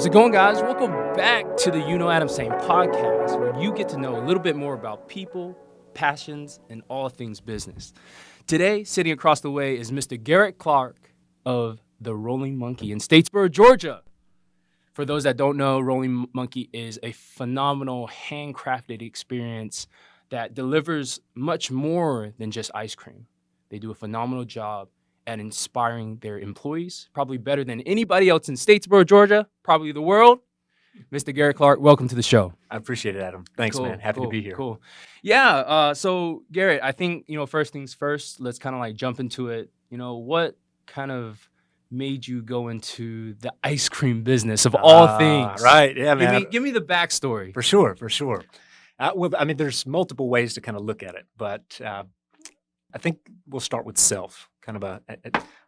How's it going, guys? Welcome back to the You Know Adam Saying podcast, where you get to know a little bit more about people, passions, and all things business. Today, sitting across the way is Mr. Garrett Clark of the Rolling Monkey in Statesboro, Georgia. For those that don't know, Rolling Monkey is a phenomenal handcrafted experience that delivers much more than just ice cream. They do a phenomenal job at inspiring their employees, probably better than anybody else in Statesboro, Georgia, probably the world. Mr. Garrett Clark, welcome to the show. I appreciate it, Adam. Thanks, man. Happy to be here. Cool. Yeah, so Garrett, I think, first things first, let's kind of like jump into it. What kind of made you go into the ice cream business of all things? Right, yeah, man. Give me the backstory. For sure. There's multiple ways to kind of look at it, but I think we'll start with self, kind of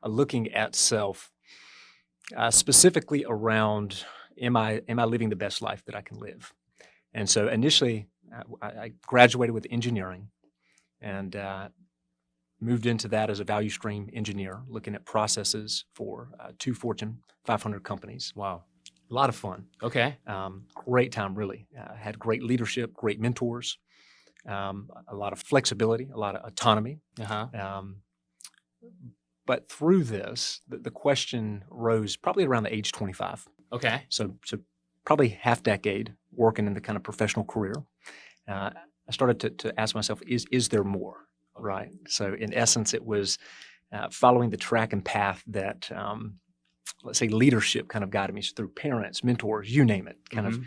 a looking at self, specifically around, am I living the best life that I can live? And so initially, I graduated with engineering and moved into that as a value stream engineer, looking at processes for 2 Fortune 500 companies. Wow. A lot of fun. Okay. Great time, really. Had great leadership, great mentors, a lot of flexibility, a lot of autonomy. But through this, the question rose probably around the age 25. Okay. So probably half decade working in the kind of professional career. I started to ask myself, is there more? Right. So in essence, it was following the track and path that, let's say, leadership kind of guided me through parents, mentors, you name it, kind of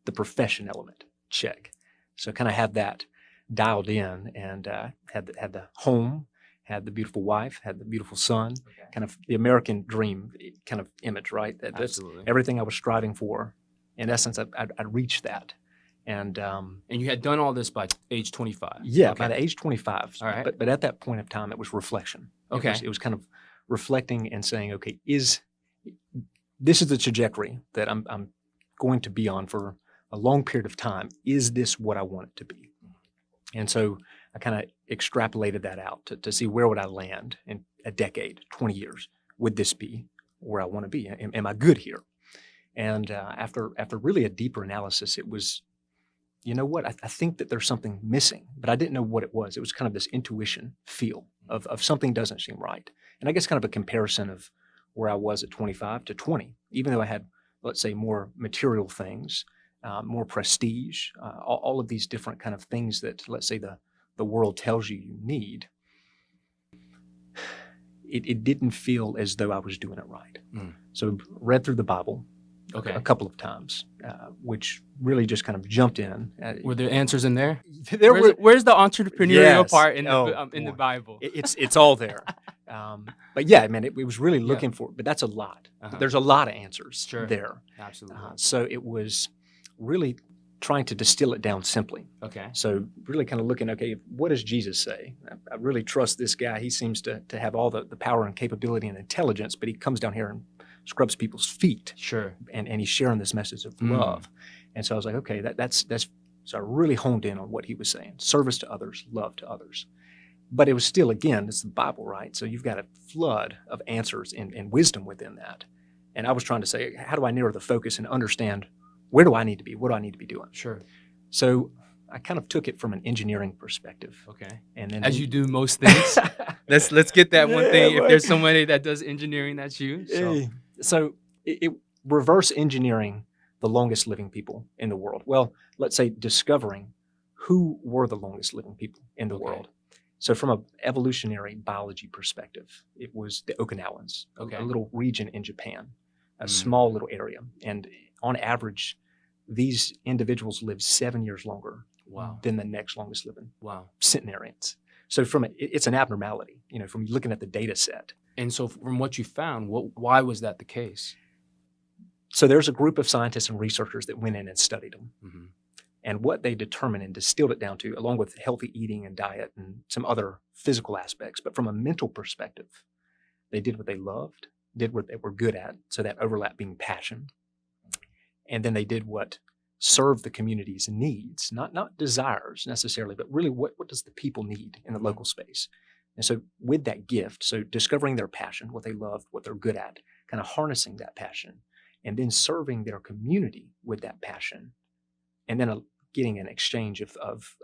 the profession element, check. So kind of had that dialed in and had the home, had the beautiful wife, had the beautiful son, kind of the American dream kind of image, right? That's everything I was striving for. In essence, I reached that. And you had done all this by age 25? Yeah, by the age 25. All right. But at that point of time, it was reflection. Okay. It was kind of reflecting and saying, okay, this is the trajectory that I'm going to be on for a long period of time. Is this what I want it to be? And so I kind of extrapolated that out to see where would I land in a decade, 20 years. Would this be where I want to be? Am I good here? And after really a deeper analysis, it was, you know what, I think that there's something missing, but I didn't know what it was. It was kind of this intuition feel of something doesn't seem right. And I guess kind of a comparison of where I was at 25 to 20, even though I had, let's say, more material things, more prestige, all of these different kind of things that, let's say, the world tells you need. It didn't feel as though I was doing it right. So read through the Bible a couple of times, which really just kind of jumped in. Were there answers in there? Where's the entrepreneurial part in the Bible? It's all there. But yeah, I mean, it was really looking for, but that's a lot. There's a lot of answers there. Absolutely. So it was really trying to distill it down simply. Okay. So really kind of looking, okay, what does Jesus say? I really trust this guy. He seems to have all the power and capability and intelligence, but he comes down here and scrubs people's feet. Sure. And he's sharing this message of love. And so I was like, okay, that's so I really honed in on what he was saying. Service to others, love to others. But it was still, again, it's the Bible, right? So you've got a flood of answers and wisdom within that. And I was trying to say, how do I narrow the focus and understand where do I need to be? What do I need to be doing? Sure. So I kind of took it from an engineering perspective. Okay. And then as you do most things, let's get that one thing. If there's somebody that does engineering, that's you. So it reverse engineering the longest living people in the world. Well, let's say discovering who were the longest living people in the world. So from an evolutionary biology perspective, it was the Okinawans, a little region in Japan, a small little area. And on average, these individuals lived 7 years longer than the next longest living centenarians. So it's an abnormality, from looking at the data set. And so from what you found, why was that the case? So there's a group of scientists and researchers that went in and studied them. And what they determined and distilled it down to, along with healthy eating and diet and some other physical aspects, but from a mental perspective, they did what they loved, did what they were good at, so that overlap being passion. And then they did what served the community's needs, not desires necessarily, but really what does the people need in the local space. And so with that gift, so discovering their passion, what they loved, what they're good at, kind of harnessing that passion, and then serving their community with that passion, and then getting an exchange of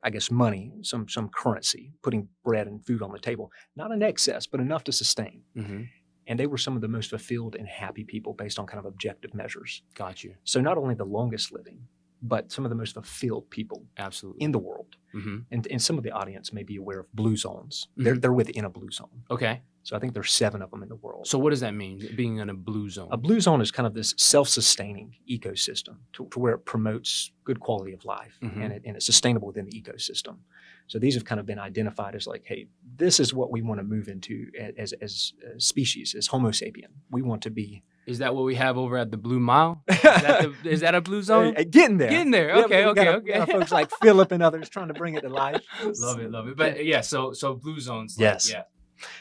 I guess money, some currency, putting bread and food on the table, not in excess, but enough to sustain. Mm-hmm. And they were some of the most fulfilled and happy people based on kind of objective measures. Got you. So not only the longest living, but some of the most fulfilled people Absolutely. in the world. Mm-hmm. And some of the audience may be aware of blue zones. Mhm. They're within a blue zone. Okay. So I think there's 7 of them in the world. So what does that mean, being in a blue zone? A blue zone is kind of this self-sustaining ecosystem to where it promotes good quality of life, Mhm. and it's sustainable within the ecosystem. So these have kind of been identified as like, hey, this is what we want to move into as a species, as Homo sapien. We want to be Is that what we have over at the Blue Mile? Is that a blue zone? getting there. Getting there. Yeah, Okay, we got okay. we got folks like Philip and others trying to bring it to life. Love it. But yeah, so blue zones. Yes. Yeah.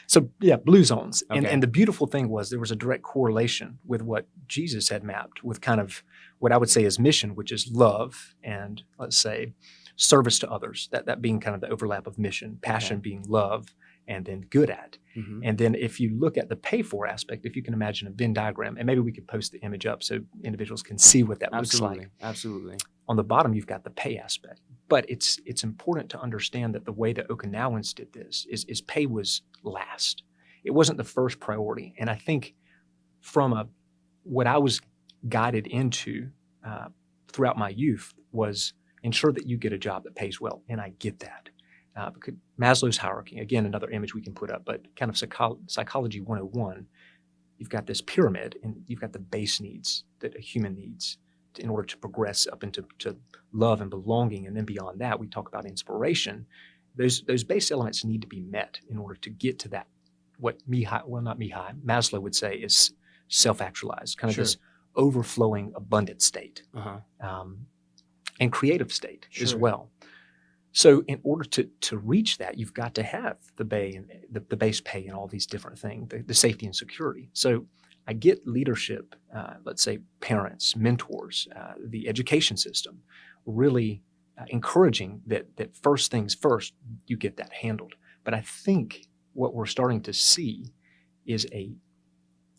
So yeah, blue zones. Okay. And the beautiful thing was there was a direct correlation with what Jesus had mapped with kind of what I would say is mission, which is love and, let's say, service to others. That being kind of the overlap of mission, passion being love, and then good at. Mm-hmm. And then if you look at the pay for aspect, if you can imagine a Venn diagram, and maybe we could post the image up so individuals can see what that looks like. Absolutely. On the bottom, you've got the pay aspect. But it's important to understand that the way that Okinawans did this is pay was last. It wasn't the first priority. And I think from what I was guided into throughout my youth was ensure that you get a job that pays well. And I get that. Because Maslow's hierarchy, again, another image we can put up, but kind of psychology 101, you've got this pyramid and you've got the base needs that a human needs in order to progress up into love and belonging. And then beyond that, we talk about inspiration. Those base elements need to be met in order to get to that, what Maslow would say is self-actualized, kind of this overflowing abundant state, and creative state as well. So in order to reach that, you've got to have the base pay and all these different things, the safety and security. So I get leadership, let's say parents, mentors, the education system, really encouraging that first things first, you get that handled. But I think what we're starting to see is a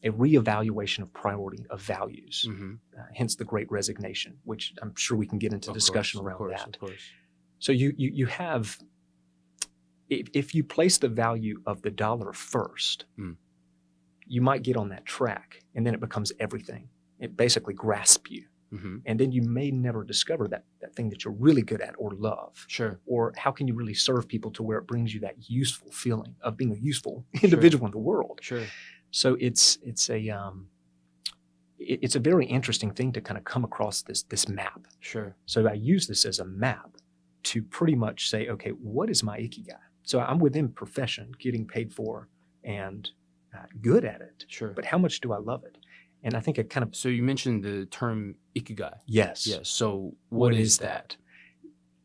reevaluation of priority of values, hence the Great Resignation, which I'm sure we can get into discussion around that. Of course. So you have, if you place the value of the dollar first, you might get on that track, and then it becomes everything. It basically grasps you. And then you may never discover that thing that you're really good at or love. Sure. Or how can you really serve people to where it brings you that useful feeling of being a useful individual in the world. Sure. So it's a very interesting thing to kind of come across this map. Sure. So I use this as a map to pretty much say, okay, what is my ikigai? So I'm within profession, getting paid for and good at it. Sure. But how much do I love it? And I think it kind of... So you mentioned the term ikigai. Yes. Yes. So what is that?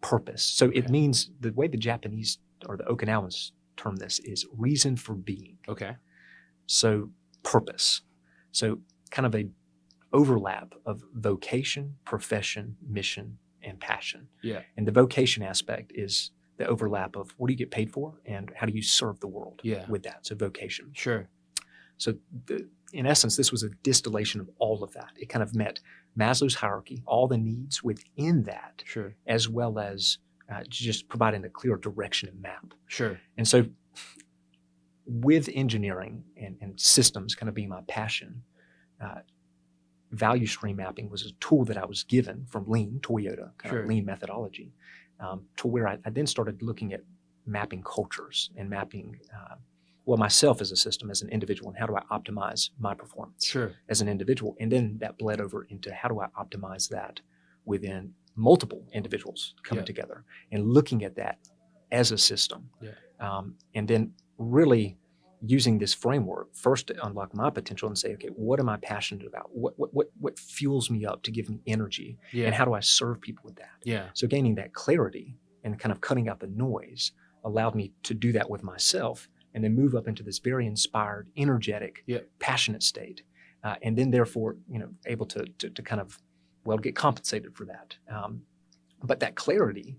Purpose. So it means, the way the Japanese or the Okinawans term this is reason for being. Okay. So purpose. So kind of a overlap of vocation, profession, mission, and passion. Yeah. And the vocation aspect is the overlap of what do you get paid for and how do you serve the world with that. So vocation. Sure. So in essence, this was a distillation of all of that. It kind of met Maslow's hierarchy, all the needs within that, as well as just providing a clear direction and map. Sure. And so with engineering and systems kind of being my passion, value stream mapping was a tool that I was given from Lean, Toyota, kind of Lean methodology, to where I then started looking at mapping cultures and mapping, myself as a system, as an individual, and how do I optimize my performance as an individual? And then that bled over into how do I optimize that within multiple individuals coming together and looking at that as a system. And then really using this framework first to unlock my potential and say, okay, what am I passionate about? What fuels me up to give me energy? And how do I serve people with that? So gaining that clarity and kind of cutting out the noise allowed me to do that with myself and then move up into this very inspired, energetic, passionate state. And then therefore, able to kind of, get compensated for that. But that clarity,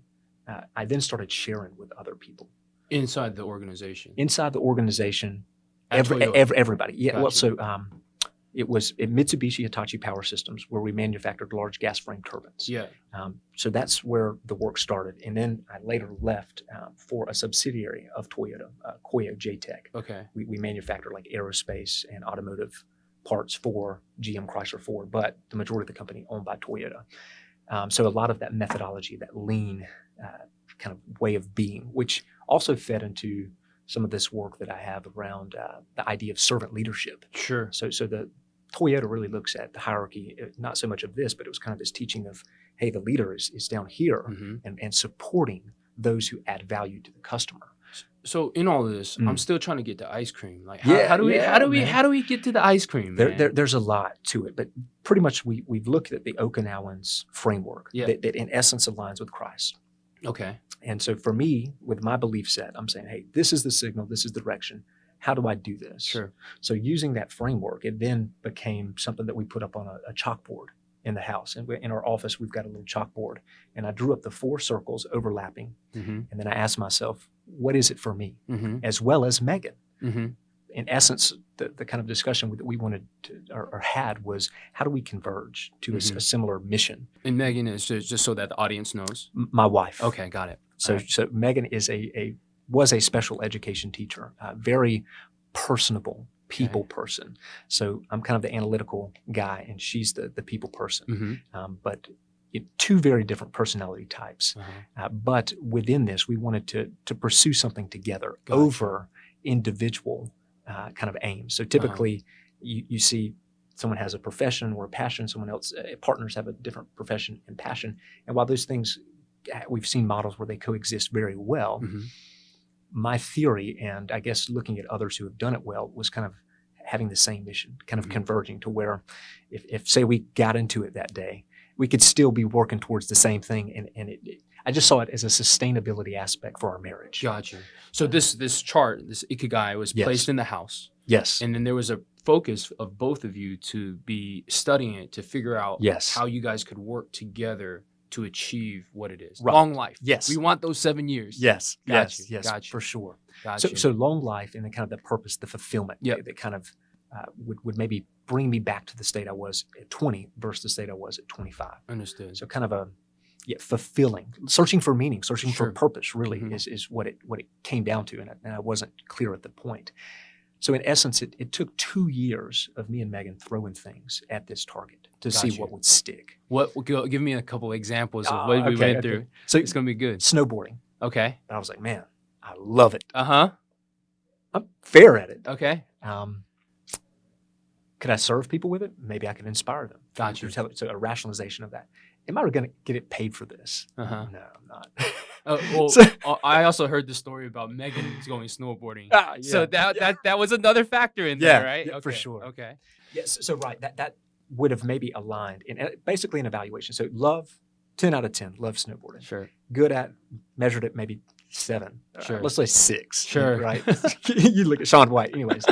I then started sharing with other people. Inside the organization. Inside the organization, everybody. Yeah. Gotcha. Well, so It was at Mitsubishi Hitachi Power Systems, where we manufactured large gas frame turbines. Yeah. So that's where the work started. And then I later left for a subsidiary of Toyota, Koyo J-Tech. Okay. We manufacture like aerospace and automotive parts for GM, Chrysler, Ford, but the majority of the company owned by Toyota. So a lot of that methodology, that lean kind of way of being, which also fed into some of this work that I have around the idea of servant leadership. Sure. So the Toyota really looks at the hierarchy, not so much of this, but it was kind of this teaching of, hey, the leader is down here and supporting those who add value to the customer. So in all of this, I'm still trying to get to ice cream. Like, Yeah, how do we get to the ice cream? There's a lot to it, but pretty much we've looked at the Okinawans framework that in essence aligns with Christ. Okay. And so for me, with my belief set, I'm saying, hey, this is the signal, this is the direction. How do I do this? Sure. So using that framework, it then became something that we put up on a chalkboard in the house. And in our office, we've got a little chalkboard. And I drew up the 4 circles overlapping. And then I asked myself, what is it for me? As well as Megan. In essence, the kind of discussion that we wanted to, or had was, how do we converge to a similar mission? And Megan is just so that the audience knows. My wife. Okay, got it. So Megan is was a special education teacher, very personable people person. So I'm kind of the analytical guy, and she's the people person. But 2 very different personality types. But within this, we wanted to pursue something together over individual kind of aims. So typically, you see someone has a profession or a passion, someone else, partners have a different profession and passion. And while those things, we've seen models where they coexist very well, my theory, and I guess looking at others who have done it well, was kind of having the same mission, kind of converging to where if say we got into it that day, we could still be working towards the same thing. And I just saw it as a sustainability aspect for our marriage. Gotcha. So this chart, this Ikigai, was placed in the house. Yes. And then there was a focus of both of you to be studying it, to figure out how you guys could work together to achieve what it is. Right. Long life. Yes. We want those 7 years. Yes. Gotcha. Yes. Gotcha. For sure. Gotcha. So long life and the kind of the purpose, the fulfillment that kind of would maybe bring me back to the state I was at 20 versus the state I was at 25. Understood. So kind of a fulfilling, searching for meaning, searching for purpose really is what it came down to. And I wasn't clear at the point. So in essence, it took 2 years of me and Megan throwing things at this target to see what would stick. Give me a couple examples of what we went through. So it's going to be good. Snowboarding. Okay. And I was like, man, I love it. Uh-huh. I'm fair at it. Okay. Could I serve people with it? Maybe I could inspire them. Gotcha. So a rationalization of that. Am I going to get it paid for this? Uh-huh. No, I'm not. I also heard the story about Megan going snowboarding. Yeah. So that was another factor in there, right? Yeah, for sure. Okay. Yes. So right, that would have maybe aligned in basically an evaluation. So love, 10 out of 10, love snowboarding. Sure. Good at, measured at maybe 7. Sure. Let's say 6. Sure. Right. You look at Sean White. Anyways.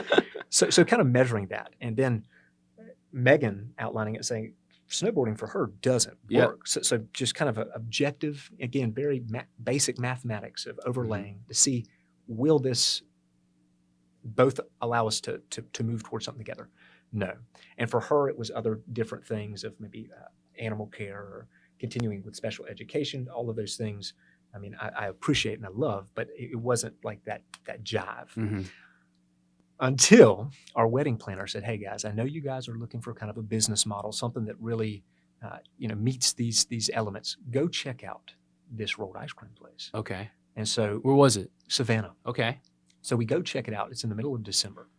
So kind of measuring that, and then Megan outlining it, saying snowboarding for her doesn't work. So just kind of an objective, again, very basic mathematics of overlaying to see, will this both allow us to move towards something together? No. And for her, it was other different things of maybe animal care or continuing with special education, all of those things. I mean, I appreciate and I love, but it wasn't like that jive. Until our wedding planner said, hey guys, I know you guys are looking for kind of a business model, something that really meets these elements. Go check out this rolled ice cream place. Okay. And so where was it? Savannah. Okay. So we go check it out. It's in the middle of December.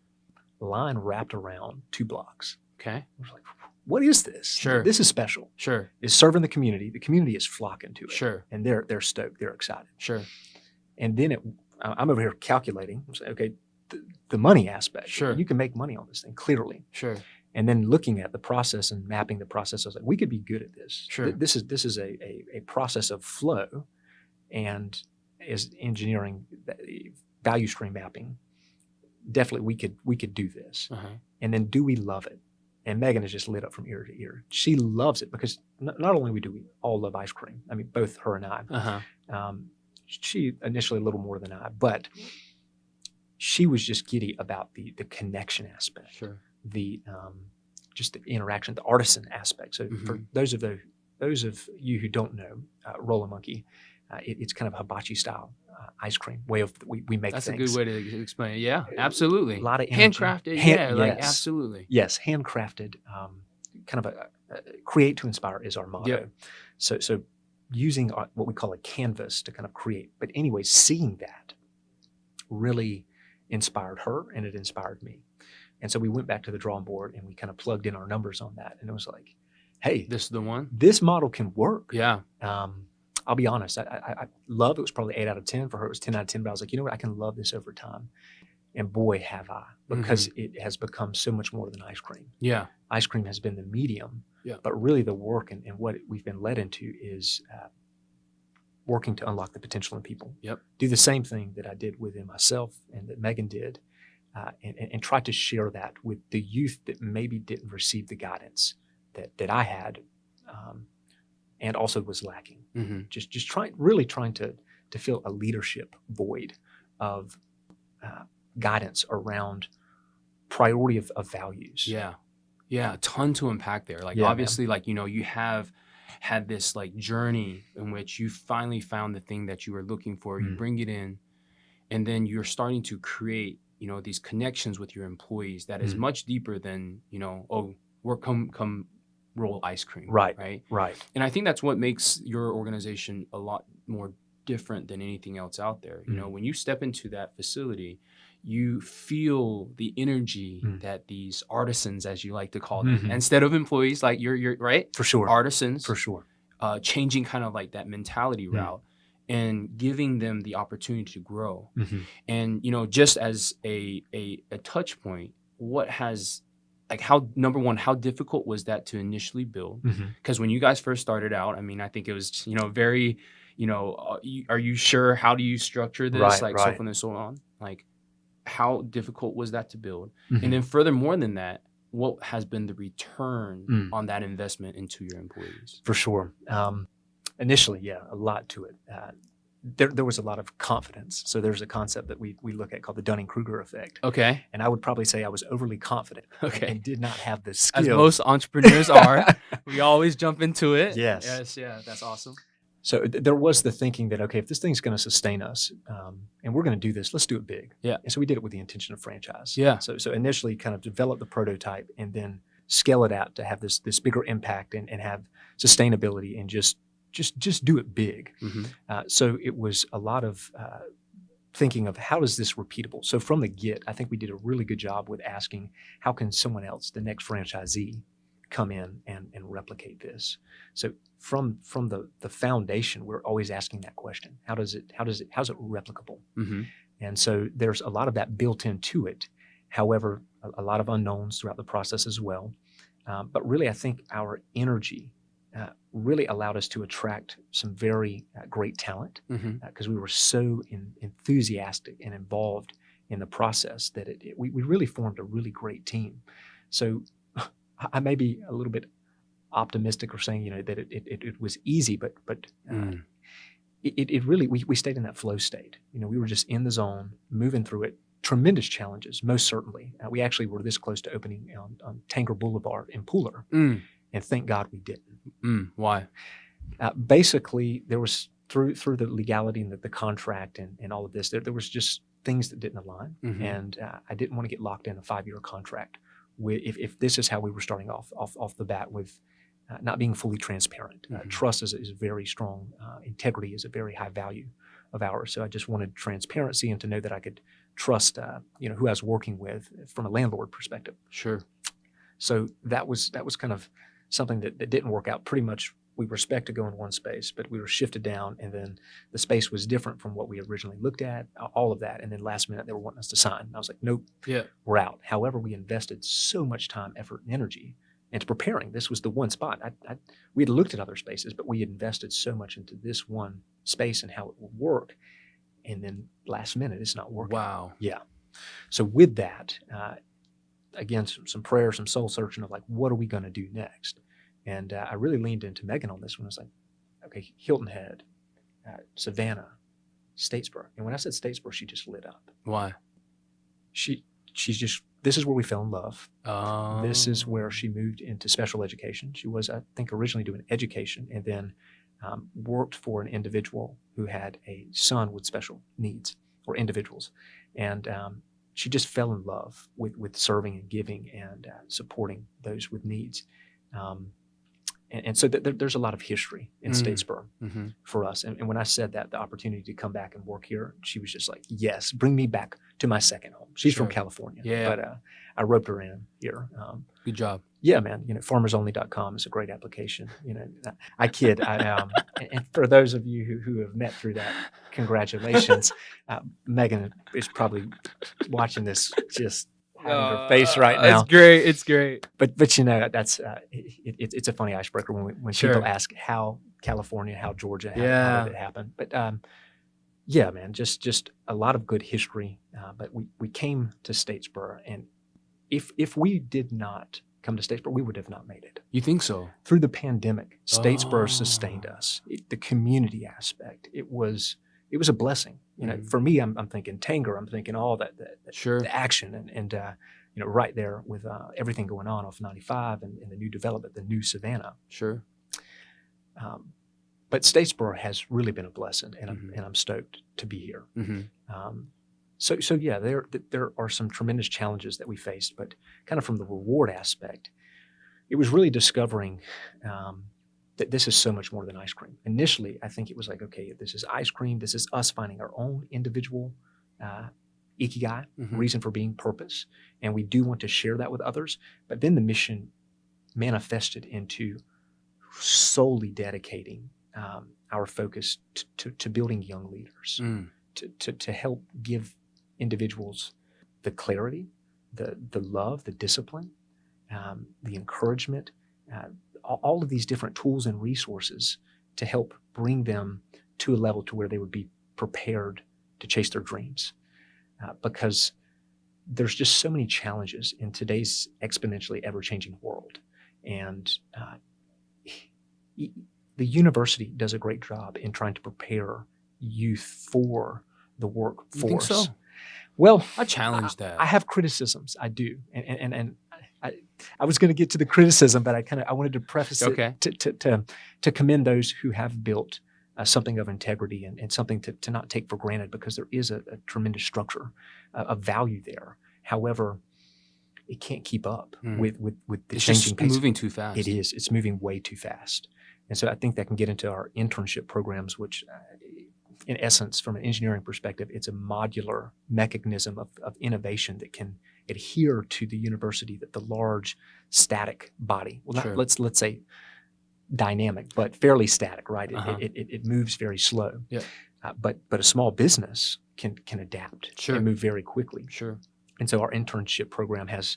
Line wrapped around 2 blocks. Okay. I was like, what is this? Sure. This is special. Sure. It's serving the community. The community is flocking to it. Sure. And they're stoked. They're excited. Sure. And then I'm over here calculating. I'm saying, okay, the money aspect. Sure. You can make money on this thing, clearly. Sure. And then looking at the process and mapping the process, I was like, we could be good at this. Sure. This is a process of flow, and as engineering, value stream mapping, definitely we could do this. And then do we love it? And Megan is just lit up from ear to ear. She loves it because not only do we all love ice cream, I mean, both her and I. She initially a little more than I, but she was just giddy about the connection aspect. Sure. The just the interaction, the artisan aspect. So for those of you who don't know, Roll a Monkey, it's kind of hibachi style ice cream way of we make That's things. a good way to explain it. Yeah, absolutely. A lot of energy. Handcrafted. Like absolutely. Yes, handcrafted. Kind of a create to inspire is our motto. Yep. So using what we call a canvas to kind of create. But anyway, seeing that really inspired her, and it inspired me. And so we went back to the drawing board and we kind of plugged in our numbers on that, and it was like, hey, this is the one. This model can work. Yeah. I'll be honest. I love it. Was probably 8 out of 10 for her. It was 10 out of 10. But I was like, you know what? I can love this over time. And boy, have I, because it has become so much more than ice cream. Yeah. Ice cream has been the medium. Yeah. But really, the work and what we've been led into is working to unlock the potential in people. Yep. Do the same thing that I did within myself and that Megan did, and try to share that with the youth that maybe didn't receive the guidance that I had, and also was lacking. Just trying to fill a leadership void of guidance around priority of values. Yeah. A ton to unpack there. Like obviously, like, you know, you have had this like journey in which you finally found the thing that you were looking for. You bring it in, and then you're starting to create, you know, these connections with your employees that is much deeper than, you know, oh, we're come roll ice cream. Right. And I think that's what makes your organization a lot more different than anything else out there. You know, when you step into that facility, you feel the energy that these artisans, as you like to call them, instead of employees, like you're right? For sure. Artisans. For sure. Changing kind of like that mentality route and giving them the opportunity to grow. And, you know, just as a touch point, what has, like, how, number one, how difficult was that to initially build? Because when you guys first started out, I mean, I think it was, you know, very, you know, are you sure? How do you structure this? So forth and so on. Like, how difficult was that to build? And then furthermore than that, what has been the return on that investment into your employees? For sure. Initially, a lot to it. There was a lot of confidence. So there's a concept that we look at called the Dunning-Kruger effect. Okay. And I would probably say I was overly confident and did not have the skill. As most entrepreneurs are. We always jump into it. Yes. Yeah, that's awesome. So there was the thinking that, okay, if this thing's going to sustain us and we're going to do this, let's do it big. Yeah. And so we did it with the intention of franchise. Yeah. So initially kind of develop the prototype and then scale it out to have this bigger impact and have sustainability and just do it big. So it was a lot of thinking of how is this repeatable? So from the get, I think we did a really good job with asking, how can someone else, the next franchisee, come in and replicate this? So from the foundation, we're always asking that question. How's it replicable? And so there's a lot of that built into it. However, a lot of unknowns throughout the process as well. But really, I think our energy really allowed us to attract some very great talent because we were so enthusiastic and involved in the process that we really formed a really great team. So I may be a little bit optimistic or saying, you know, that it was easy, but it really, we stayed in that flow state. You know, we were just in the zone, moving through it. Tremendous challenges, most certainly. We actually were this close to opening on Tanger Boulevard in Pooler, and thank God we didn't. Why? Basically, there was through the legality and the contract and all of this, there was just things that didn't align, and I didn't want to get locked in a 5-year contract if this is how we were starting off the bat with not being fully transparent. Trust is very strong. Integrity is a very high value of ours. So I just wanted transparency and to know that I could trust, who I was working with from a landlord perspective. Sure. So that was kind of something that didn't work out. Pretty much, we were spec'd to go in one space, but we were shifted down, and then the space was different from what we originally looked at. All of that, and then last minute they were wanting us to sign. And I was like, nope, we're out. However, we invested so much time, effort, and energy into preparing. This was the one spot. We had looked at other spaces, but we had invested so much into this one space and how it would work. And then last minute, it's not working. Wow. Yeah. So with that, again, some prayer, some soul searching of like, what are we going to do next? And I really leaned into Megan on this one. I was like, okay, Hilton Head, Savannah, Statesboro. And when I said Statesboro, she just lit up. Why? She's just this is where we fell in love. Oh. This is where she moved into special education. She was, I think, originally doing education, and then worked for an individual who had a son with special needs, or individuals. And she just fell in love with serving and giving and supporting those with needs. And so there's a lot of history in Statesboro for us. And when I said that, the opportunity to come back and work here, she was just like, yes, bring me back to my second home. She's from California, but I roped her in here. Good job. Yeah, man. farmersonly.com is a great application. I kid. And for those of you who have met through that, congratulations. Megan is probably watching this just having her face right now. It's great. It's great. But that's it's a funny icebreaker when people ask how California, how Georgia, how did it happen? But yeah, man, just a lot of good history. But we came to Statesboro, and if we did not come to Statesboro, we would have not made it. You think so? Through the pandemic, Statesboro sustained us. The community aspect, it was a blessing. For me, I'm thinking Tanger, I'm thinking all that the action and right there with everything going on off 95 and the new development, the new Savannah. Sure. But Statesboro has really been a blessing, and I'm stoked to be here. So yeah, there are some tremendous challenges that we faced, but kind of from the reward aspect, it was really discovering that this is so much more than ice cream. Initially, I think it was like, okay, this is ice cream. This is us finding our own individual ikigai, reason for being, purpose, and we do want to share that with others. But then the mission manifested into solely dedicating our focus to building young leaders, to help give individuals the clarity, the love, the discipline, the encouragement, all of these different tools and resources to help bring them to a level to where they would be prepared to chase their dreams. Because there's just so many challenges in today's exponentially ever-changing world. And the university does a great job in trying to prepare youth for the workforce. You think so? Well, I challenge that. I have criticisms. I do, and I was going to get to the criticism, but I wanted to preface it to commend those who have built something of integrity and something to not take for granted, because there is a tremendous structure of value there. However, it can't keep up with the changing pace. It's moving too fast. It is. It's moving way too fast. And so I think that can get into our internship programs, which in essence, from an engineering perspective, it's a modular mechanism of innovation that can adhere to the university, that the large static body, let's say dynamic, but fairly static, right? It moves very slow. Yeah. But a small business can adapt and move very quickly. Sure. And so our internship program has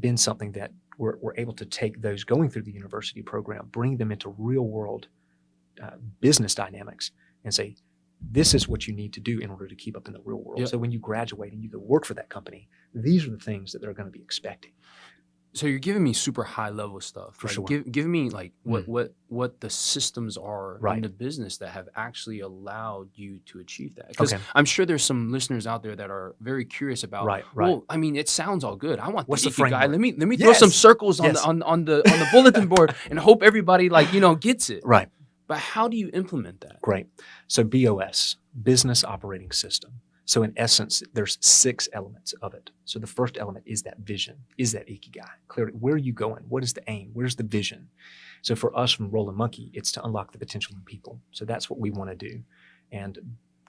been something that we're able to take those going through the university program, bring them into real world business dynamics, and say, this is what you need to do in order to keep up in the real world. Yep. So when you graduate and you go work for that company, these are the things that they're going to be expecting. So you're giving me super high level stuff. For sure. Give me like what the systems are in the business that have actually allowed you to achieve that. Because I'm sure there's some listeners out there that are very curious about. Right. Well, I mean, it sounds all good. I want What's the the framework? guy. Let me throw some circles on the bulletin board and hope everybody gets it. Right. But how do you implement that? Great. So BOS, Business Operating System. So in essence, there's 6 elements of it. So the first element is that vision, is that ikigai. Clarity. Where are you going? What is the aim? Where's the vision? So for us from Rollin' Monkey, it's to unlock the potential in people. So that's what we want to do. And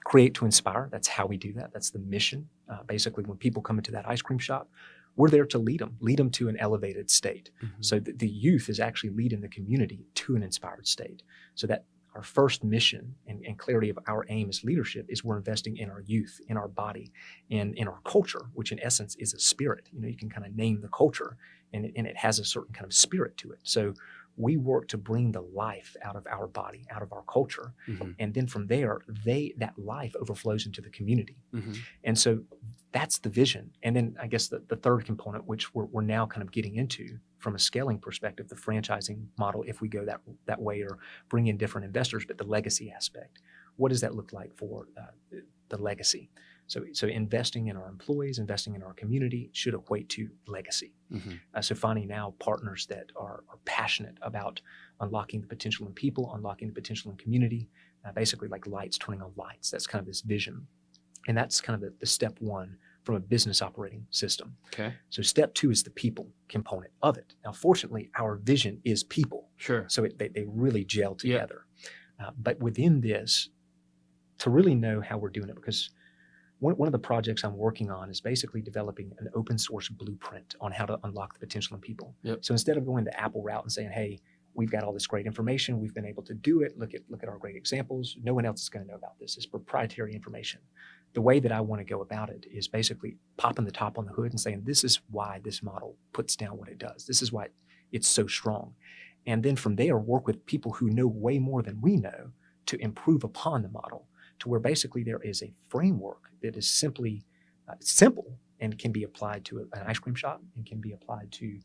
create to inspire, that's how we do that. That's the mission. Basically, when people come into that ice cream shop, we're there to lead them to an elevated state. So the youth is actually leading the community to an inspired state. So that our first mission and clarity of our aim as leadership is we're investing in our youth, in our body, and in our culture, which in essence is a spirit. You can kind of name the culture, and it has a certain kind of spirit to it. So we work to bring the life out of our body, out of our culture. And then from there, that life overflows into the community. And so that's the vision. And then I guess the third component, which we're now kind of getting into from a scaling perspective, the franchising model, if we go that way, or bring in different investors, but the legacy aspect. What does that look like for the legacy? So investing in our employees, investing in our community should equate to legacy. So finding now partners that are passionate about unlocking the potential in people, unlocking the potential in community, basically like lights turning on lights. That's kind of this vision. And that's kind of the step one from a business operating system. Okay. So step two is the people component of it. Now, fortunately, our vision is people. Sure. So they really gel together. But within this, to really know how we're doing it, because one of the projects I'm working on is basically developing an open source blueprint on how to unlock the potential in people. So instead of going the Apple route and saying, hey, we've got all this great information, we've been able to do it, look at our great examples, no one else is going to know about this. It's proprietary information. The way that I want to go about it is basically popping the top on the hood and saying, this is why this model puts down what it does. This is why it's so strong. And then from there, work with people who know way more than we know to improve upon the model, to where basically there is a framework that is simply simple and can be applied to an ice cream shop and can be applied to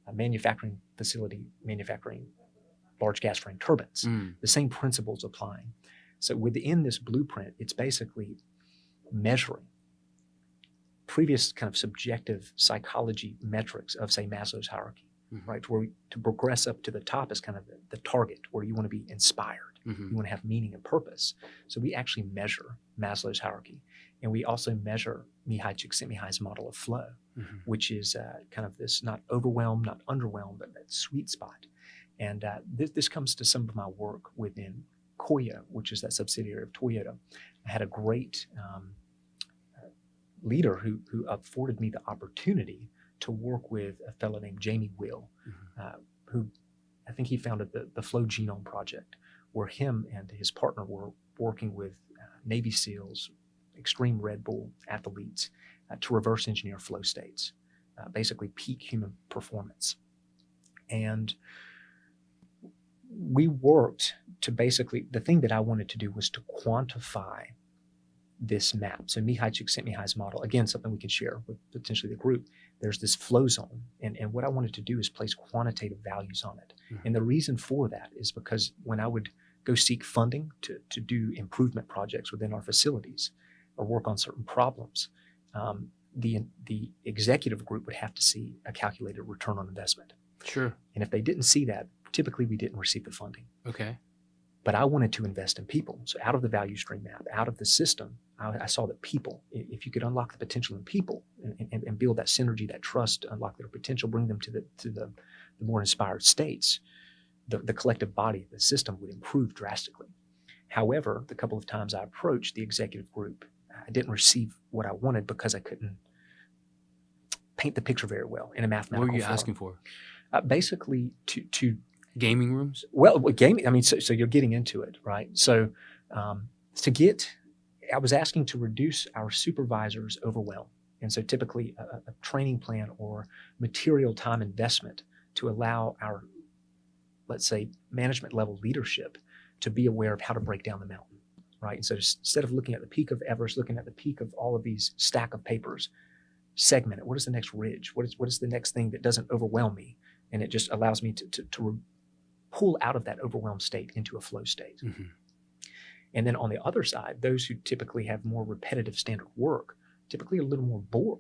a manufacturing facility manufacturing large gas frame turbines. The same principles applying. So within this blueprint, it's basically measuring previous kind of subjective psychology metrics of, say, Maslow's hierarchy, right? Where to progress up to the top is kind of the target where you want to be inspired. You want to have meaning and purpose. So we actually measure Maslow's hierarchy. And we also measure Mihai Csikszentmihalyi's model of flow, which is kind of this not overwhelmed, not underwhelmed, but that sweet spot. And this comes to some of my work within Koyo, which is that subsidiary of Toyota. I had a great leader who afforded me the opportunity to work with a fellow named Jamie Will, who I think he founded the Flow Genome Project, where him and his partner were working with Navy SEALs, extreme Red Bull athletes to reverse engineer flow states, basically peak human performance. And we worked to basically, the thing that I wanted to do was to quantify this map. So Mihai Csikszentmihalyi's model, again, something we can share with potentially the group. There's this flow zone. And what I wanted to do is place quantitative values on it. And the reason for that is because when I would go seek funding to do improvement projects within our facilities or work on certain problems, the executive group would have to see a calculated return on investment. Sure. And if they didn't see that, typically we didn't receive the funding. Okay. But I wanted to invest in people. So out of the value stream map, out of the system, I saw that people, if you could unlock the potential in people and build that synergy, that trust, unlock their potential, bring them to the more inspired states, the collective body of the system would improve drastically. However, the couple of times I approached the executive group, I didn't receive what I wanted because I couldn't paint the picture very well in a mathematical What were you form. asking for? Basically to Gaming rooms? Well, gaming, I mean, so you're getting into it, right? So I was asking to reduce our supervisors' overwhelm. And so typically a training plan or material time investment to allow our, let's say, management level leadership to be aware of how to break down the mountain, right? And so instead of looking at the peak of Everest, looking at the peak of all of these stack of papers, segment it. What is the next ridge? What is the next thing that doesn't overwhelm me? And it just allows me to pull out of that overwhelmed state into a flow state. And then on the other side, those who typically have more repetitive standard work, typically a little more bored.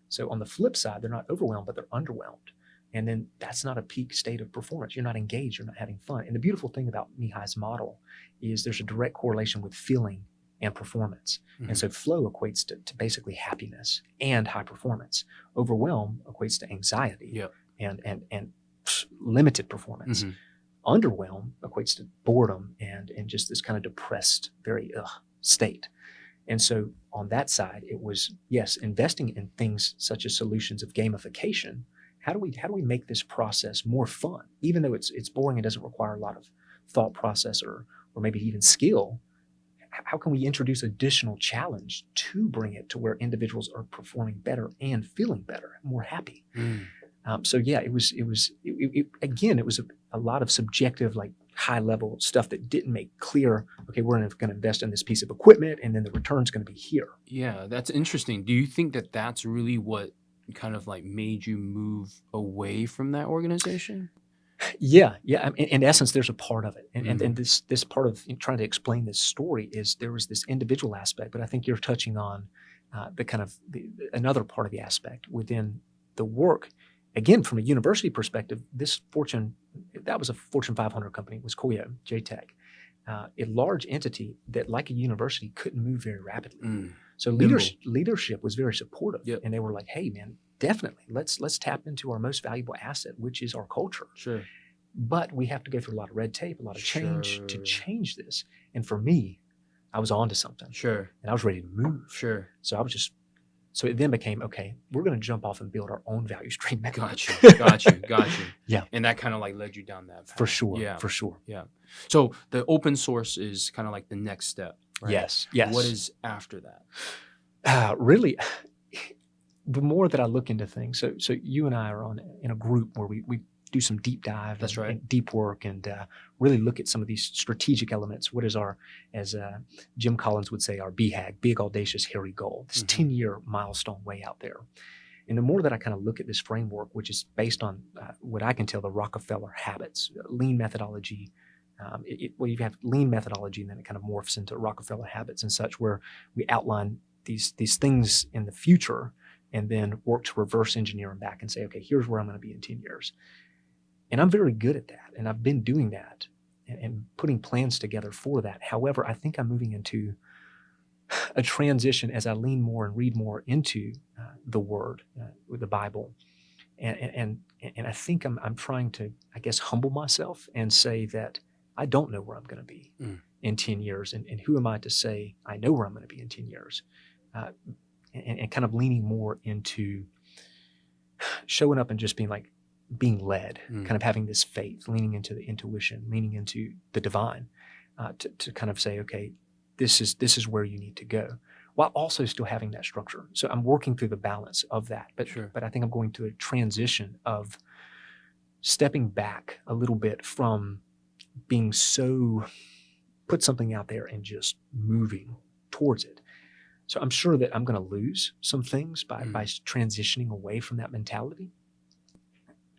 So on the flip side, they're not overwhelmed, but they're underwhelmed. And then that's not a peak state of performance. You're not engaged, you're not having fun. And the beautiful thing about Mihai's model is there's a direct correlation with feeling and performance. And so flow equates to basically happiness and high performance. Overwhelm equates to anxiety and limited performance. Underwhelm equates to boredom and just this kind of depressed, very state. And so on that side, it was, yes, investing in things such as solutions of gamification. How do we make this process more fun? Even though it's boring and doesn't require a lot of thought process or maybe even skill, how can we introduce additional challenge to bring it to where individuals are performing better and feeling better, more happy? So yeah, it was a lot of subjective, like high level stuff that didn't make clear, okay, we're going to invest in this piece of equipment and then the return's going to be here. Yeah, that's interesting. Do you think that that's really what kind of like made you move away from that organization? Yeah. In essence, there's a part of it. And this part of trying to explain this story is there was this individual aspect, but I think you're touching on another part of the aspect within the work. Again, from a university perspective, that was a Fortune 500 company, was Koyo, JTech, a large entity that, like a university, couldn't move very rapidly. So leadership was very supportive, and they were like, "Hey, man, definitely, let's tap into our most valuable asset, which is our culture. Sure. But we have to go through a lot of red tape, a lot of change to change this." And for me, I was onto something. Sure. And I was ready to move. Sure. So it then became, okay, we're going to jump off and build our own value stream. Got you. Yeah. And that kind of like led you down that path. For sure. Yeah. For sure. Yeah. So the open source is kind of like the next step, right? Yes. What is after that? Really, the more that I look into things, so you and I are in a group where we do some deep dive and deep work and really look at some of these strategic elements. What is our, as Jim Collins would say, our BHAG, big, audacious, hairy goal, this 10-year milestone way out there. And the more that I kind of look at this framework, which is based on what I can tell the Rockefeller habits, lean methodology, you have lean methodology and then it kind of morphs into Rockefeller habits and such, where we outline these things in the future and then work to reverse engineer them back and say, okay, here's where I'm going to be in 10 years. And I'm very good at that. And I've been doing that and putting plans together for that. However, I think I'm moving into a transition as I lean more and read more into the Word, with the Bible. And I think I'm trying to, I guess, humble myself and say that I don't know where I'm going to be in 10 years. And who am I to say I know where I'm going to be in 10 years? And kind of leaning more into showing up and just being led, kind of having this faith, leaning into the intuition, leaning into the divine, to kind of say, okay, this is where you need to go, while also still having that structure. So I'm working through the balance of that. But I think I'm going to a transition of stepping back a little bit from being so put something out there and just moving towards it. So I'm sure that I'm going to lose some things by transitioning away from that mentality.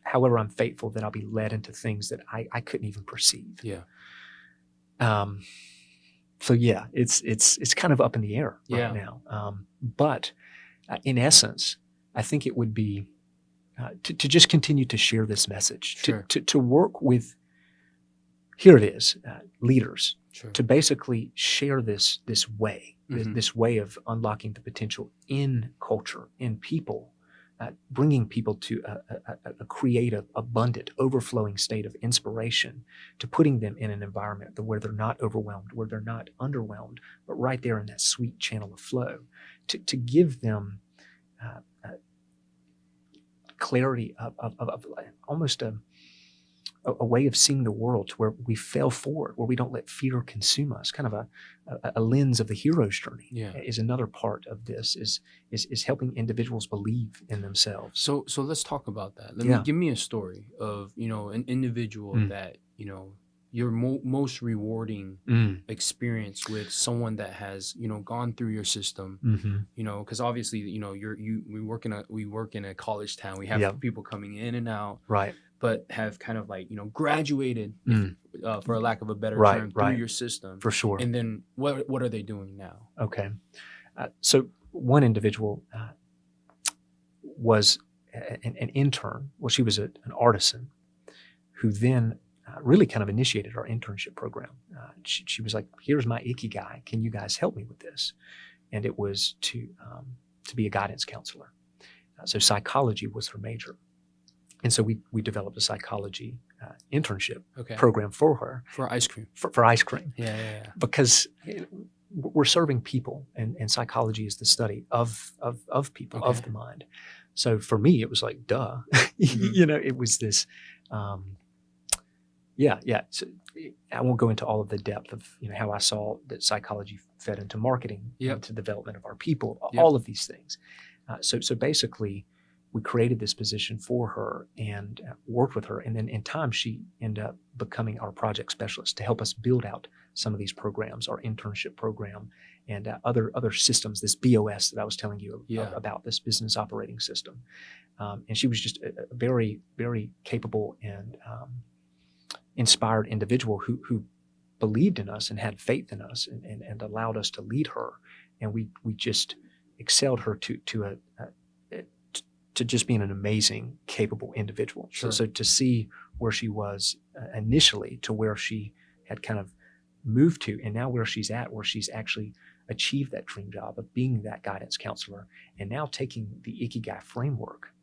However, I'm faithful that I'll be led into things that I couldn't even perceive. Yeah. So yeah, it's kind of up in the air right now. But in essence, I think it would be to just continue to share this message, to work with, here it is, leaders, to basically share this way, this way of unlocking the potential in culture, in people, bringing people to a creative, abundant, overflowing state of inspiration, to putting them in an environment where they're not overwhelmed, where they're not underwhelmed, but right there in that sweet channel of flow, to give them clarity of almost a way of seeing the world, to where we fail forward, where we don't let fear consume us. Kind of a lens of the hero's journey is another part of this, is helping individuals believe in themselves. So let's talk about that. Give me a story of, an individual that, your most rewarding experience with someone that has, gone through your system, because obviously, we work in a college town. We have people coming in and out. Right. But have kind of graduated, for a lack of a better term, through your system. For sure. And then what are they doing now? Okay. So one individual was an intern. Well, she was an artisan who then really kind of initiated our internship program. She was like, here's my ikigai. Can you guys help me with this? And it was to be a guidance counselor. So psychology was her major. And so we developed a psychology internship program for her. For ice cream. For ice cream. Yeah. Because we're serving people, and psychology is the study of people, of the mind. So for me, it was like, duh. It was this, So I won't go into all of the depth of how I saw that psychology fed into marketing, into development of our people, all of these things. So basically, we created this position for her and worked with her. And then in time, she ended up becoming our project specialist to help us build out some of these programs, our internship program and other systems, this BOS that I was telling you about, this business operating system. And she was just a very, very capable and inspired individual who believed in us and had faith in us and allowed us to lead her. And we just excelled her to just being an amazing, capable individual. Sure. So to see where she was initially to where she had kind of moved to, and now where she's at, where she's actually achieved that dream job of being that guidance counselor, and now taking the Ikigai framework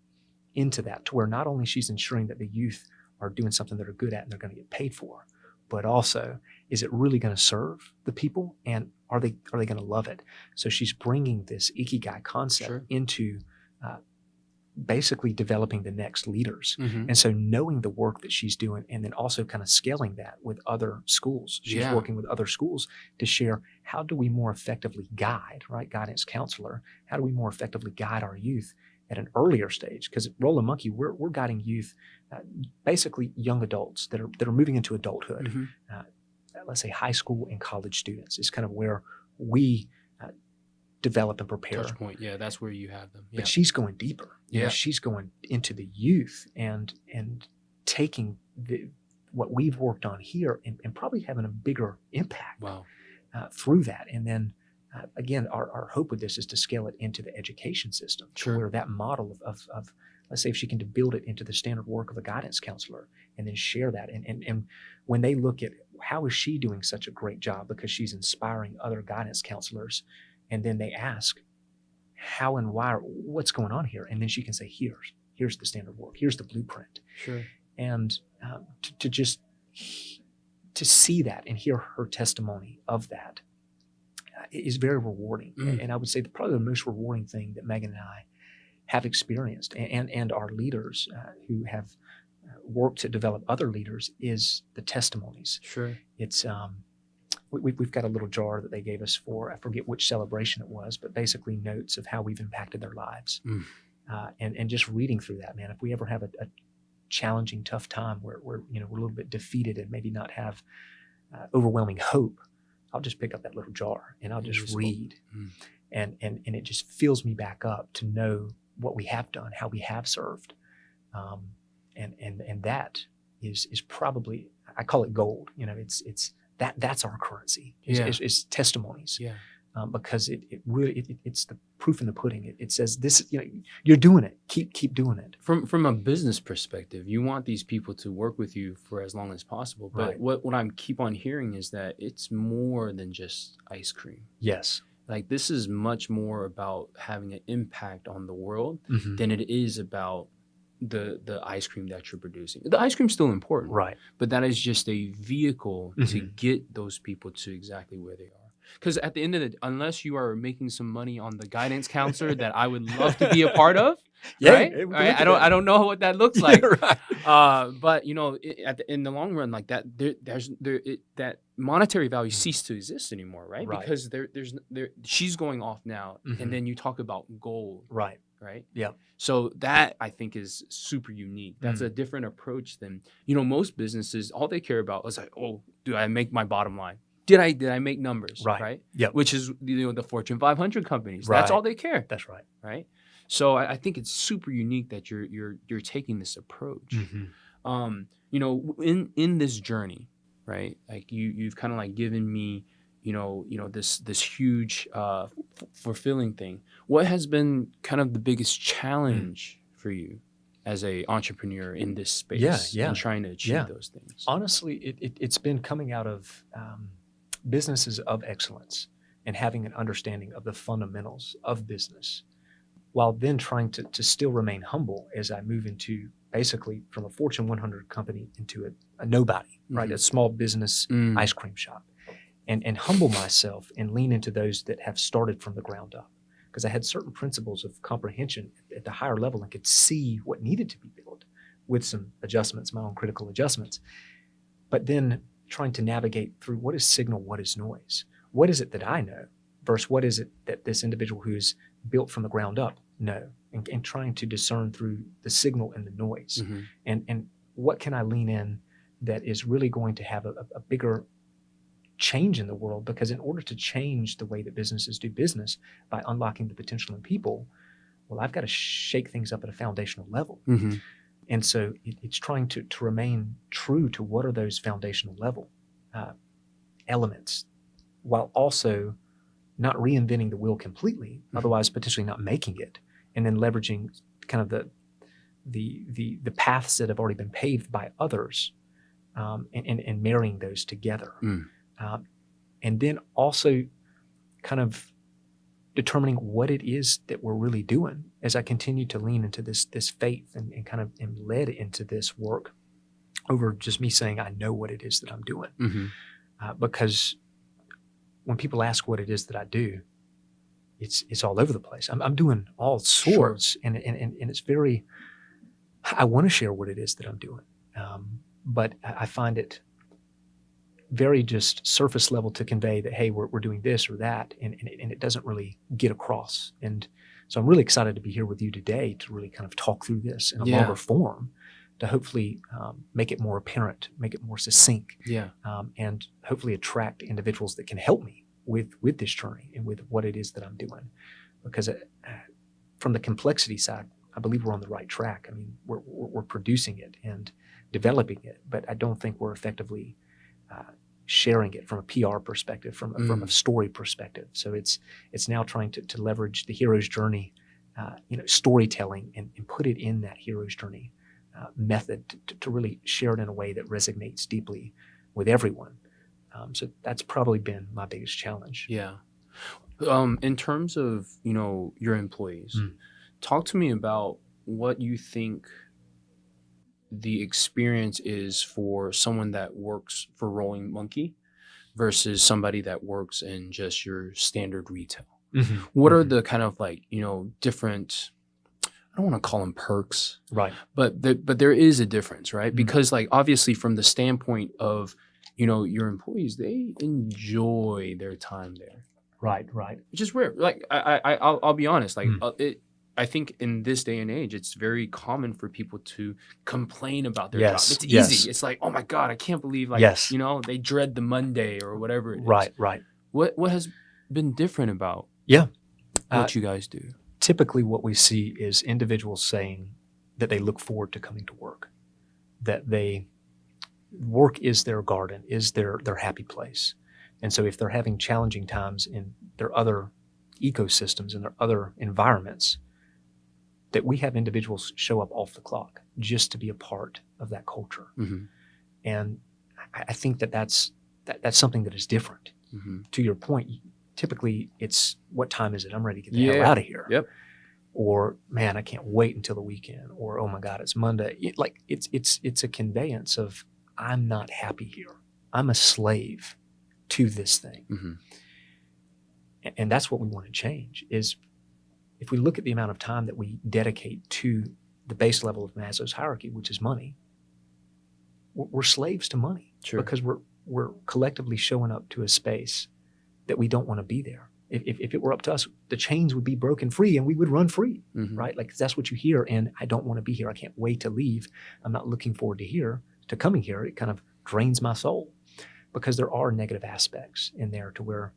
into that, to where not only she's ensuring that the youth are doing something that they're good at and they're going to get paid for, but also, is it really going to serve the people, and are they going to love it? So she's bringing this Ikigai concept Sure. into basically developing the next leaders. Mm-hmm. And so knowing the work that she's doing, and then also kind of scaling that with other schools. She's Yeah. working with other schools to share, how do we more effectively guide, right? Guidance counselor, how do we more effectively guide our youth at an earlier stage? Because at Roll a Monkey, we're guiding youth, basically young adults that are moving into adulthood. Mm-hmm. Let's say high school and college students is kind of where we develop and prepare. Touch point. Yeah, that's where you have them. Yeah. But she's going deeper. You know, Yeah. she's going into the youth and taking what we've worked on here and probably having a bigger impact Wow. through that. And then again, our hope with this is to scale it into the education system, Sure. where that model of let's say if she can build it into the standard work of a guidance counselor and then share that. And when they look at how is she doing such a great job because she's inspiring other guidance counselors, and then they ask how and why, what's going on here? And then she can say, here's the standard work, here's the blueprint. Sure. And to see that and hear her testimony of that is very rewarding. Mm. And I would say probably the most rewarding thing that Megan and I have experienced, and our leaders who have worked to develop other leaders, is the testimonies. Sure. It's we've got a little jar that they gave us for, I forget which celebration it was, but basically notes of how we've impacted their lives. Mm. And just reading through that, man, if we ever have a challenging, tough time where we're a little bit defeated and maybe not have overwhelming hope, I'll just pick up that little jar and I'll just read. Mm. And it just fills me back up to know what we have done, how we have served. And that is probably, I call it gold. It's that's our currency is testimonies. Yeah. Because it really it's the proof in the pudding. It says this, you're doing it. Keep doing it. From a business perspective, you want these people to work with you for as long as possible. But Right. what I'm keep on hearing is that it's more than just ice cream. Yes. Like, this is much more about having an impact on the world Mhm. than it is about the ice cream that you're producing. The ice cream's still important, Right. but that is just a vehicle to Mhm. get those people to exactly where they are. Because at the end of the day, unless you are making some money on the guidance counselor that I would love to be a part of, right? we can Right? look at I don't know what that looks like. right. But in the long run, like that, that monetary value ceased to exist anymore, right? Right. Because she's going off now, Mhm. and then you talk about gold, Right. right? Yeah. So that, I think, is super unique. That's a different approach than most businesses. All they care about is like, oh, do I make my bottom line? Did I make numbers? Right. Yep. Which is the Fortune 500 companies. That's Right. all they care. That's right. Right. So I think it's super unique that you're taking this approach. Mhm. In this journey, right? Like you've kind of like given me, this huge fulfilling thing. What has been kind of the biggest challenge for you as a entrepreneur in this space Yeah. and trying to achieve Yeah. those things? Honestly, it's been coming out of businesses of excellence and having an understanding of the fundamentals of business, while then trying to still remain humble as I move into basically from a Fortune 100 company into a nobody, right? Mhm. A small business Mm. ice cream shop, and humble myself and lean into those that have started from the ground up, because I had certain principles of comprehension at the higher level and could see what needed to be built with some adjustments, my own critical adjustments. But then trying to navigate through what is signal, what is noise, what is it that I know versus what is it that this individual who's built from the ground up know, and trying to discern through the signal and the noise. Mhm. And what can I lean in that is really going to have a bigger change in the world? Because in order to change the way that businesses do business by unlocking the potential in people, well, I've got to shake things up at a foundational level. Mhm. And so it's trying to remain true to what are those foundational level elements, while also not reinventing the wheel completely, otherwise potentially not making it, and then leveraging kind of the paths that have already been paved by others, and marrying those together. And then also kind of determining what it is that we're really doing. As I continue to lean into this faith and kind of am led into this work over just me saying, I know what it is that I'm doing. Because when people ask what it is that I do, it's all over the place. I'm doing all sorts, and it's very, I want to share what it is that I'm doing. But I find it very just surface level to convey that, hey, we're doing this or that, and it doesn't really get across. And so I'm really excited to be here with you today to really kind of talk through this in a longer form, to hopefully make it more apparent, make it more succinct, and hopefully attract individuals that can help me with this journey and with what it is that I'm doing. Because from the complexity side, I believe we're on the right track. I mean, we're producing it and developing it, but I don't think we're effectively sharing it from a PR perspective, from a story perspective. So it's now trying to leverage the hero's journey, storytelling, and put it in that hero's journey method to really share it in a way that resonates deeply with everyone. So that's probably been my biggest challenge. Yeah. In terms of, your employees, talk to me about what you think the experience is for someone that works for Rolling Monkey versus somebody that works in just your standard retail. What are the kind of different, I don't want to call them perks, right? But there is a difference, right? Because obviously from the standpoint of, your employees, they enjoy their time there. Right. Which is rare. I'll be honest, I think in this day and age, it's very common for people to complain about their job. It's easy. It's like, oh my God, I can't believe they dread the Monday or whatever it is. Right. What has been different about what you guys do? Typically what we see is individuals saying that they look forward to coming to work, that work is their garden, is their happy place. And so if they're having challenging times in their other ecosystems and their other environments, that we have individuals show up off the clock just to be a part of that culture. And I think that's something that is different. To your point, typically it's, what time is it? I'm ready to get the hell out of here. Yep. Or, man, I can't wait until the weekend. Or, oh my God, it's Monday. It's a conveyance of, I'm not happy here. I'm a slave to this thing. And that's what we want to change. Is if we look at the amount of time that we dedicate to the base level of Maslow's hierarchy, which is money, we're slaves to money. Sure. Because we're collectively showing up to a space that we don't want to be there. If it were up to us, the chains would be broken free and we would run free, right? Like, that's what you hear. And I don't want to be here. I can't wait to leave. I'm not looking forward to coming here. It kind of drains my soul, because there are negative aspects in there to where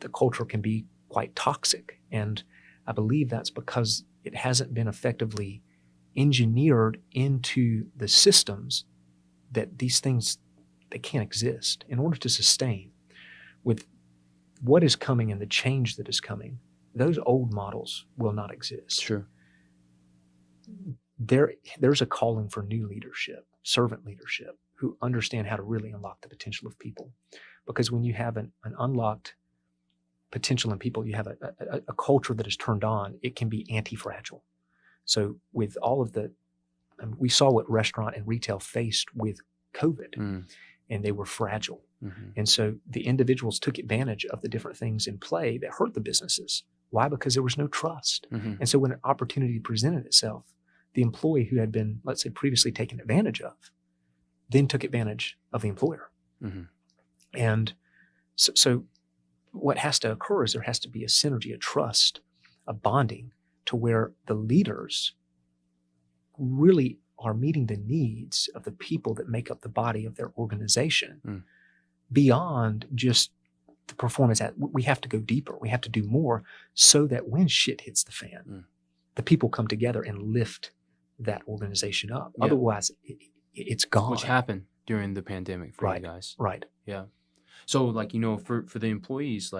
the culture can be quite toxic. And I believe that's because it hasn't been effectively engineered into the systems that these things, they can't exist. In order to sustain with what is coming and the change that is coming, those old models will not exist. Sure. There's a calling for new leadership, servant leadership, who understand how to really unlock the potential of people. Because when you have an unlocked potential in people, you have a culture that is turned on, it can be anti-fragile. So with all of we saw what restaurant and retail faced with COVID, and they were fragile. And so the individuals took advantage of the different things in play that hurt the businesses. Why? Because there was no trust. And so when an opportunity presented itself, the employee who had been, let's say, previously taken advantage of, then took advantage of the employer. And so what has to occur is there has to be a synergy, a trust, a bonding, to where the leaders really are meeting the needs of the people that make up the body of their organization, beyond just the performance. We have to go deeper. We have to do more, so that when shit hits the fan, the people come together and lift that organization up. Otherwise, it's gone. Which happened during the pandemic for you guys. Right. Yeah. So for the employees,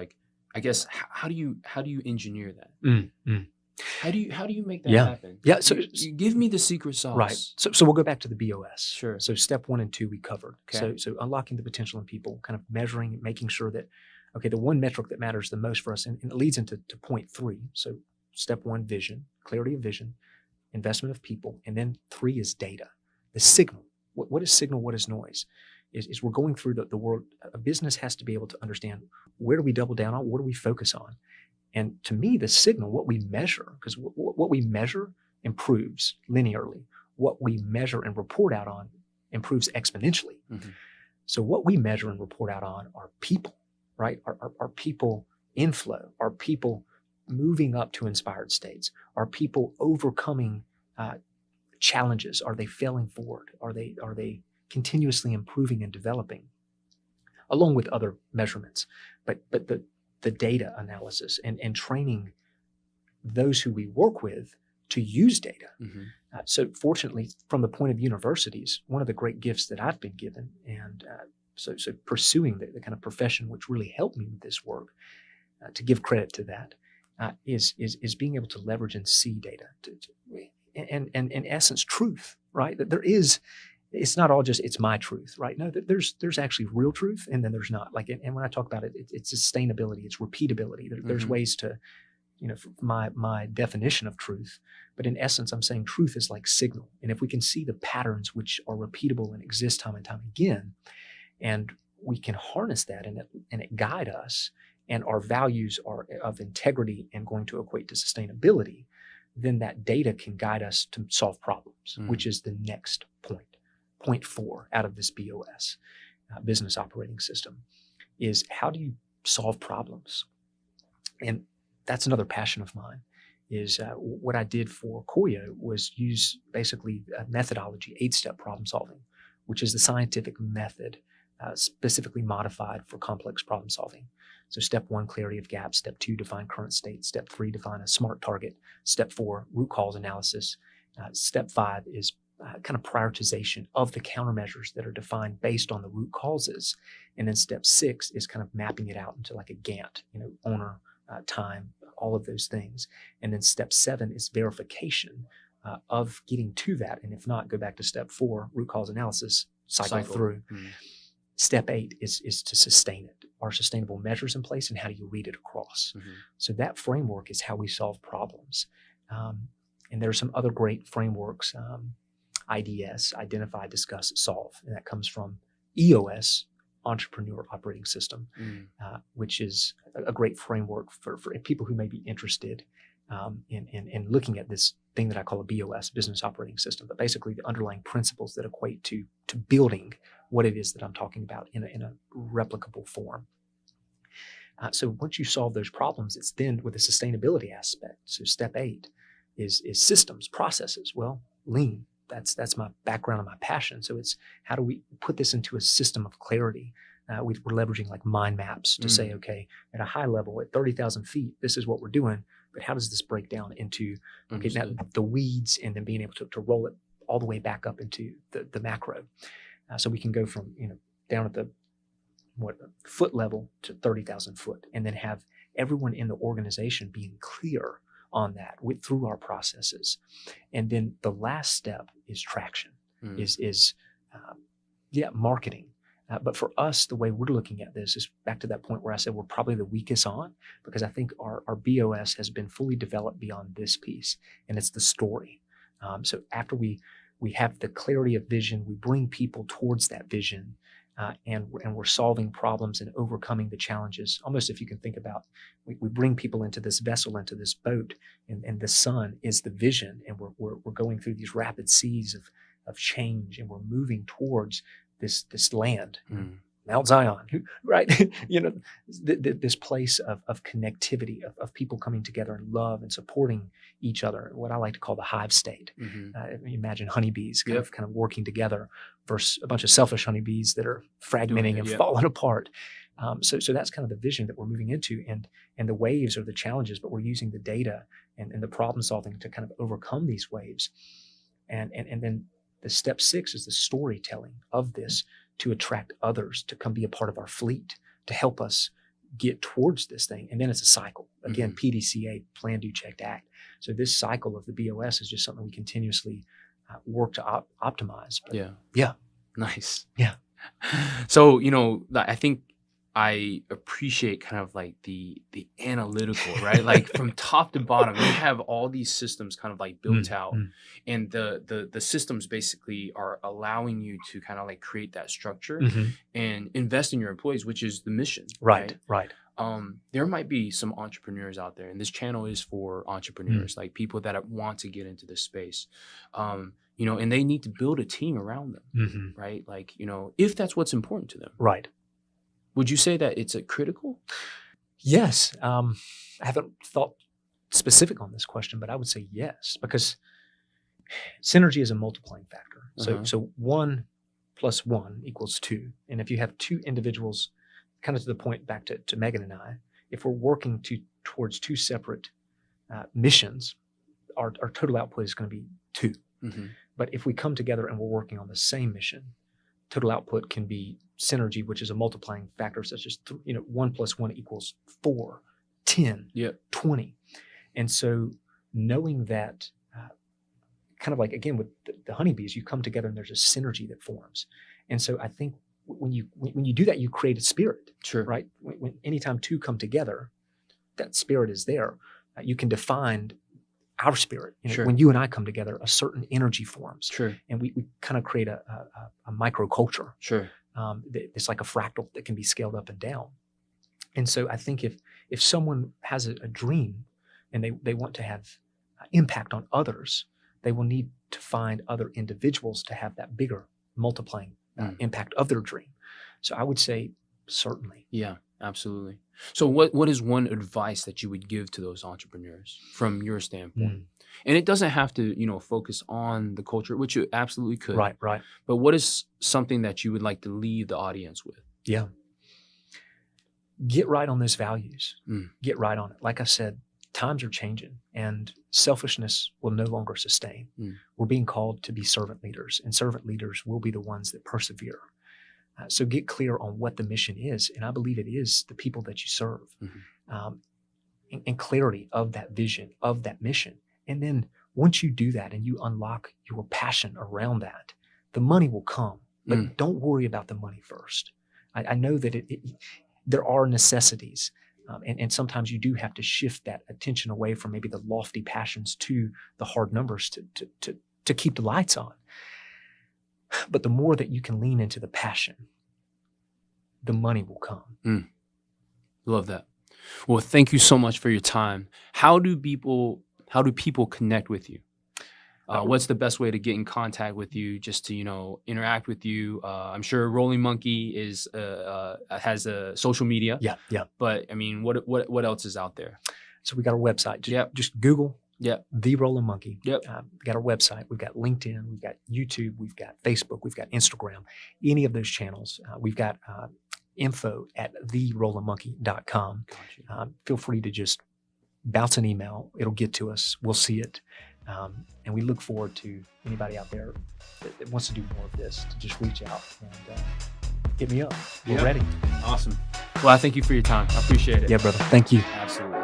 I guess how do you engineer that? Mm, mm. How do you make that Yeah. happen? Yeah. So You give me the secret right. sauce. So we'll go back to the BOS. Sure. So step 1 and 2 we covered. Okay. So unlocking the potential in people, kind of measuring, making sure that, okay, the one metric that matters the most for us, and it leads into point 3. So step 1, vision, clarity of vision, investment of people, and then 3 is data, the signal. What is signal? What is noise? Is we're going through the world. A business has to be able to understand, where do we double down on? What do we focus on? And to me, the signal, what we measure, because what we measure improves linearly. What we measure and report out on improves exponentially. Mm-hmm. So what we measure and report out on are people, right? Are people inflow? Are people moving up to inspired states? Are people overcoming challenges? Are they failing forward? Are they continuously improving and developing, along with other measurements? But the data analysis and training those who we work with to use data. Mm-hmm. So fortunately, from the point of universities, one of the great gifts that I've been given, and so pursuing the kind of profession which really helped me with this work, to give credit to that, is being able to leverage and see data, and in essence, truth, right? That there is. It's not all just, it's my truth, right? No, there's actually real truth, and then there's not. Like, and when I talk about it, it's sustainability, it's repeatability. There's Mm-hmm. ways to, my definition of truth, but in essence, I'm saying truth is like signal, and if we can see the patterns which are repeatable and exist time and time again, and we can harness that, and it guide us, and our values are of integrity and going to equate to sustainability, then that data can guide us to solve problems, which is the next point. Point 4 out of this BOS, business operating system, is how do you solve problems? And that's another passion of mine. Is what I did for Koyo was use basically a methodology, 8-step problem solving, which is the scientific method specifically modified for complex problem solving. So step 1, clarity of gaps. Step 2, define current state. Step 3, define a SMART target. Step 4, root cause analysis. Step 5 is kind of prioritization of the countermeasures that are defined based on the root causes. And then step 6 is kind of mapping it out into like a Gantt, owner, time, all of those things. And then step 7 is verification of getting to that. And if not, go back to step 4, root cause analysis, cycle. Through. Mm-hmm. Step 8 is to sustain it. Are sustainable measures in place, and how do you read it across? Mm-hmm. So that framework is how we solve problems. And there are some other great frameworks, IDS, identify, discuss, solve. And that comes from EOS, Entrepreneur Operating System, which is a great framework for people who may be interested in looking at this thing that I call a BOS, Business Operating System, but basically the underlying principles that equate to building what it is that I'm talking about in a replicable form. So once you solve those problems, it's then with the sustainability aspect. So step 8 is systems, processes. Well, lean. That's my background and my passion. So it's how do we put this into a system of clarity? We're leveraging like mind maps to say, okay, at a high level, at 30,000 feet, this is what we're doing. But how does this break down into now the weeds, and then being able to roll it all the way back up into the macro? So we can go from down at the foot level to 30,000 foot, and then have everyone in the organization being clear on that through our processes. And then the last step is traction, is marketing. But for us, the way we're looking at this is back to that point where I said we're probably the weakest on, because I think our BOS has been fully developed beyond this piece, and it's the story. So after we have the clarity of vision, we bring people towards that vision, and we're solving problems and overcoming the challenges. Almost, if you can think about, we bring people into this vessel, into this boat, and the sun is the vision, and we're going through these rapid seas of change, and we're moving towards this land, Mount Zion, right? This place of connectivity, of people coming together in love and supporting each other, what I like to call the hive state. Imagine honeybees kind of working together versus a bunch of selfish honeybees that are fragmenting and falling apart. So that's kind of the vision that we're moving into, and the waves are the challenges, but we're using the data and the problem solving to kind of overcome these waves. And then the step 6 is the storytelling of this to attract others to come be a part of our fleet, to help us get towards this thing. And then it's a cycle. Again, PDCA, plan, do, check, act. So this cycle of the BOS is just something we continuously work to optimize. But yeah. Nice. Yeah. So, I think I appreciate kind of like the analytical, right? Like from top to bottom, you have all these systems kind of like built out, and the systems basically are allowing you to kind of like create that structure and invest in your employees, which is the mission. Right. There might be some entrepreneurs out there, and this channel is for entrepreneurs, like people that want to get into this space. And they need to build a team around them, right? Like, if that's what's important to them. Right. Would you say that it's critical? Yes. I haven't thought specific on this question, but I would say yes, because synergy is a multiplying factor. So 1 + 1 = 2. And if you have two individuals, kind of to the point back to Megan and I, if we're working towards two separate missions, our total output is going to be 2. But if we come together and we're working on the same mission, total output can be synergy, which is a multiplying factor, such as 1 + 1 = 4, 10, 20. And so knowing that, kind of like, again, with the honeybees, you come together and there's a synergy that forms. And so I think when you do that, you create a spirit, right? When anytime two come together, that spirit is there. You can define our spirit. When you and I come together, a certain energy forms, and we kind of create a microculture. It's like a fractal that can be scaled up and down. And so I think if someone has a dream and they want to have impact on others, they will need to find other individuals to have that bigger multiplying impact of their dream. So I would say certainly. Yeah, absolutely. So what is one advice that you would give to those entrepreneurs from your standpoint? And it doesn't have to, focus on the culture, which you absolutely could. Right. But what is something that you would like to leave the audience with? Yeah. Get right on those values. Get right on it. Like I said, times are changing and selfishness will no longer sustain. We're being called to be servant leaders, and servant leaders will be the ones that persevere. So get clear on what the mission is. And I believe it is the people that you serve, and clarity of that vision, of that mission. And then once you do that and you unlock your passion around that, the money will come, but don't worry about the money first. I know that there are necessities, and sometimes you do have to shift that attention away from maybe the lofty passions to the hard numbers to keep the lights on. But the more that you can lean into the passion, the money will come. Love that. Well, thank you so much for your time. How do people connect with you? What's the best way to get in contact with you, just to interact with you? I'm sure Rolling Monkey has a social media. Yeah. But I mean, what else is out there? So we got our website. Just Google. The Rolling Monkey. We got our website. We've got LinkedIn. We've got YouTube. We've got Facebook. We've got Instagram. Any of those channels. We've got info@therollingmonkey.com. Feel free to just bounce an email. It'll get to us. We'll see it. And we look forward to anybody out there that wants to do more of this to just reach out and hit me up. We're ready. Awesome. Well, I thank you for your time. I appreciate it. Yeah, brother. Thank you. Absolutely.